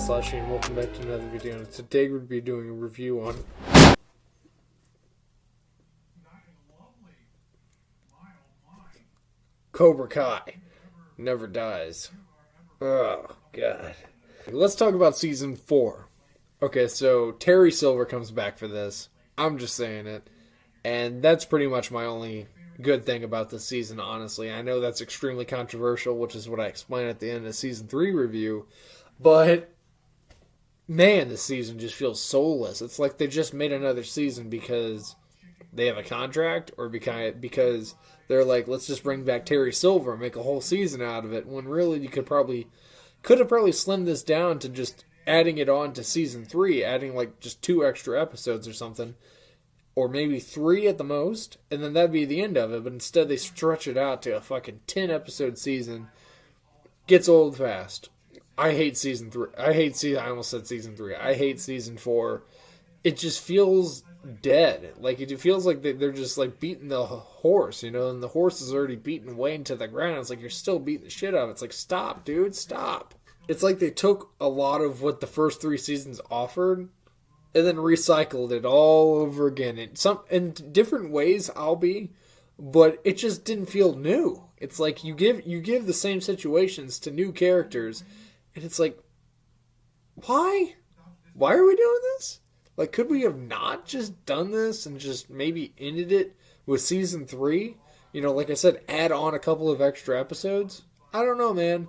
Slushy, and welcome back to another video. And today we'll be doing a review on Cobra Kai. Never dies. Oh, God. Let's talk about Season 4. Okay, so Terry Silver comes back for this. I'm just saying it. And that's pretty much my only good thing about this season, honestly. I know that's extremely controversial, which is what I explained at the end of Season 3 review. But, man, this season just feels soulless. It's like they just made another season because they have a contract or because they're like, let's just bring back Terry Silver and make a whole season out of it. When really you could have probably slimmed this down to just adding it on to Season 3, adding like just 2 extra episodes or something. Or maybe 3 at the most, and then that'd be the end of it. But instead they stretch it out to a fucking 10-episode season. Gets old fast. I hate Season 3. I almost said Season 3. I hate Season 4. It just feels dead. Like, it feels like they're just, like, beating the horse, you know? And the horse is already beaten way into the ground. It's like, you're still beating the shit out of it. It's like, stop, dude, stop. It's like they took a lot of what the first 3 seasons offered and then recycled it all over again. In different ways, but it just didn't feel new. It's like you give the same situations to new characters, and it's like, why? Why are we doing this? Like, could we have not just done this and just maybe ended it with Season 3? You know, like I said, add on a couple of extra episodes? I don't know, man.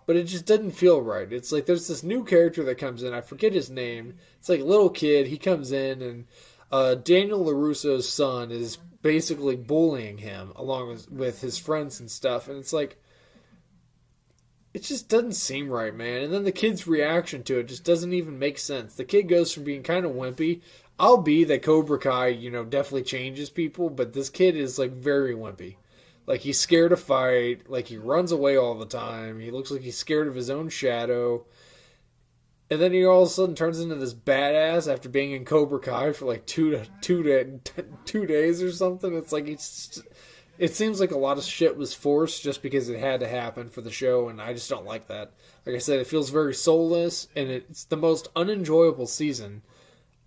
But it just doesn't feel right. It's like there's this new character that comes in. I forget his name. It's like a little kid. He comes in, and Daniel LaRusso's son is basically bullying him along with his friends and stuff. And it's like, it just doesn't seem right, man. And then the kid's reaction to it just doesn't even make sense. The kid goes from being kind of wimpy. I'll be that Cobra Kai, you know, definitely changes people, but this kid is like very wimpy. Like, he's scared to fight. Like, he runs away all the time. He looks like he's scared of his own shadow. And then he all of a sudden turns into this badass after being in Cobra Kai for like 2 days or something. It's like, it seems like a lot of shit was forced just because it had to happen for the show, and I just don't like that. Like I said, it feels very soulless, and it's the most unenjoyable season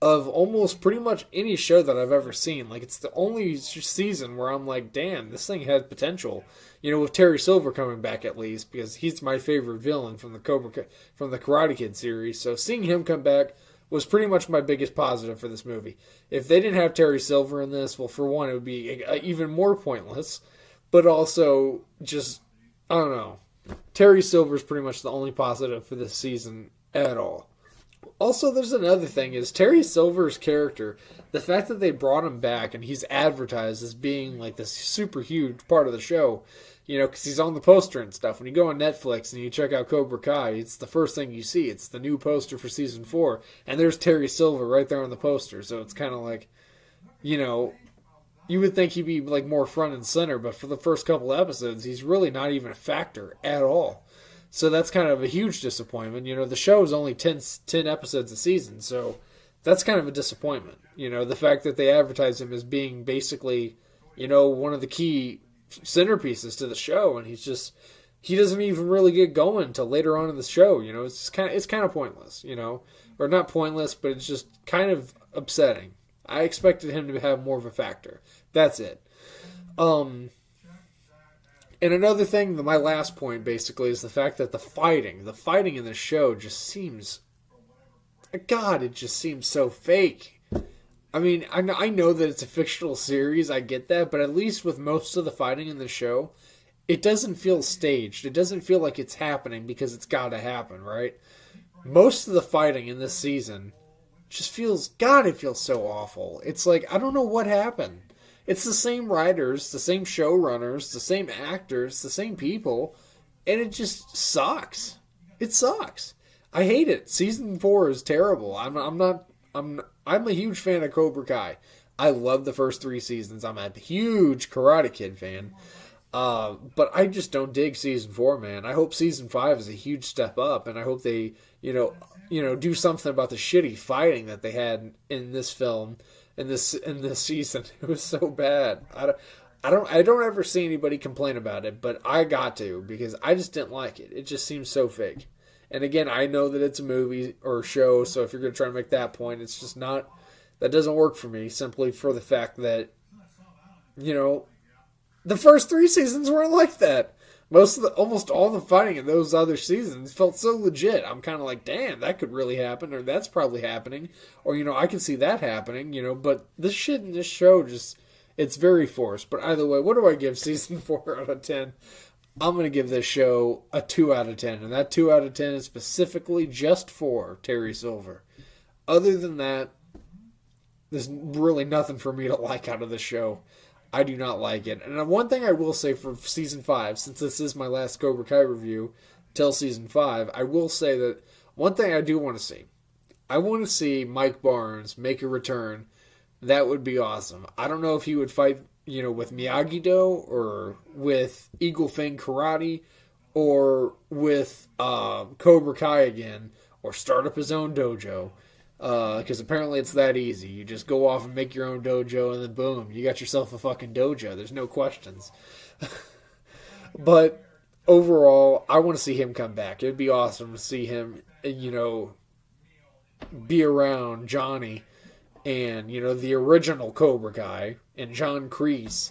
of almost pretty much any show that I've ever seen. Like, it's the only season where I'm like, damn, this thing has potential. You know, with Terry Silver coming back at least, because he's my favorite villain from the Karate Kid series. So seeing him come back was pretty much my biggest positive for this movie. If they didn't have Terry Silver in this, well, for one, it would be even more pointless. But also, just, I don't know. Terry Silver is pretty much the only positive for this season at all. Also, there's another thing, is Terry Silver's character, the fact that they brought him back and he's advertised as being like this super huge part of the show, you know, because he's on the poster and stuff. When you go on Netflix and you check out Cobra Kai, it's the first thing you see. It's the new poster for Season 4, and there's Terry Silver right there on the poster. So it's kind of like, you know, you would think he'd be like more front and center, but for the first couple of episodes, he's really not even a factor at all. So that's kind of a huge disappointment. You know, the show is only 10 episodes a season, so that's kind of a disappointment. You know, the fact that they advertise him as being basically, you know, one of the key centerpieces to the show, and he doesn't even really get going until later on in the show. You know, it's kind of pointless. You know, or not pointless, but it's just kind of upsetting. I expected him to have more of a factor. That's it. And another thing, my last point basically, is the fact that the fighting in the show just seems, God, it just seems so fake. I mean, I know that it's a fictional series, I get that, but at least with most of the fighting in the show, it doesn't feel staged. It doesn't feel like it's happening because it's got to happen, right? Most of the fighting in this season just feels, God, it feels so awful. It's like, I don't know what happened. It's the same writers, the same showrunners, the same actors, the same people, and it just sucks. It sucks. I hate it. Season 4 is terrible. I'm a huge fan of Cobra Kai. I love the first 3 seasons. I'm a huge Karate Kid fan. But I just don't dig Season 4, man. I hope Season 5 is a huge step up, and I hope they, you know, do something about the shitty fighting that they had in this film. In this season, it was so bad. I don't ever see anybody complain about it, but I got to, because I just didn't like it. It just seems so fake. And again, I know that it's a movie or a show, so if you're going to try to make that point, it's just not, that doesn't work for me, simply for the fact that, you know, the first 3 seasons weren't like that. Almost all the fighting in those other seasons felt so legit. I'm kind of like, damn, that could really happen, or that's probably happening, or, you know, I can see that happening, you know, but this shit in this show just, it's very forced. But either way, what do I give season 4 out of 10? I'm going to give this show a 2 out of 10, and that 2 out of 10 is specifically just for Terry Silver. Other than that, there's really nothing for me to like out of the show. I do not like it. And one thing I will say for season 5, since this is my last Cobra Kai review till season 5, I will say that one thing I do want to see. I want to see Mike Barnes make a return. That would be awesome. I don't know if he would fight, you know, with Miyagi-Do or with Eagle Fang Karate or with Cobra Kai again, or start up his own dojo. Because apparently it's that easy. You just go off and make your own dojo, and then boom, you got yourself a fucking dojo. There's no questions. But overall, I want to see him come back. It'd be awesome to see him, you know, be around Johnny and, you know, the original Cobra Kai and John Kreese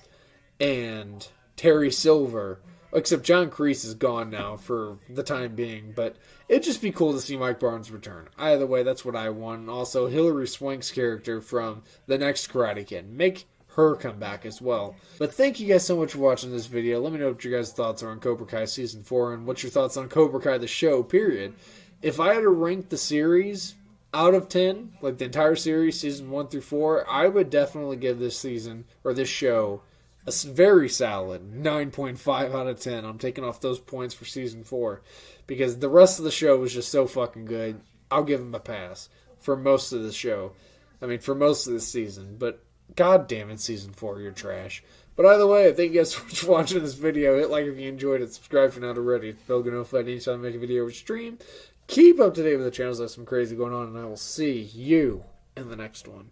and Terry Silver. Except John Kreese is gone now for the time being, but it'd just be cool to see Mike Barnes return. Either way, that's what I want. And also, Hilary Swank's character from the next Karate Kid. Make her come back as well. But thank you guys so much for watching this video. Let me know what your guys' thoughts are on Cobra Kai Season 4 and what's your thoughts on Cobra Kai the show, period. If I had to rank the series out of 10, like the entire series, Season 1 through 4, I would definitely give this season, or this show, a very solid 9.5 out of 10. I'm taking off those points for Season 4 because the rest of the show was just so fucking good. I'll give him a pass for most of the show. I mean, for most of the season. But god damn it, Season 4, you're trash. But either way, thank you guys so much for watching this video. Hit like if you enjoyed it. Subscribe if you're not already. Bell get notified anytime I make a video or stream. Keep up to date with the channels. There's some crazy going on, and I will see you in the next one.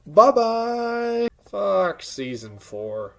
Bye-bye. Fuck Season 4.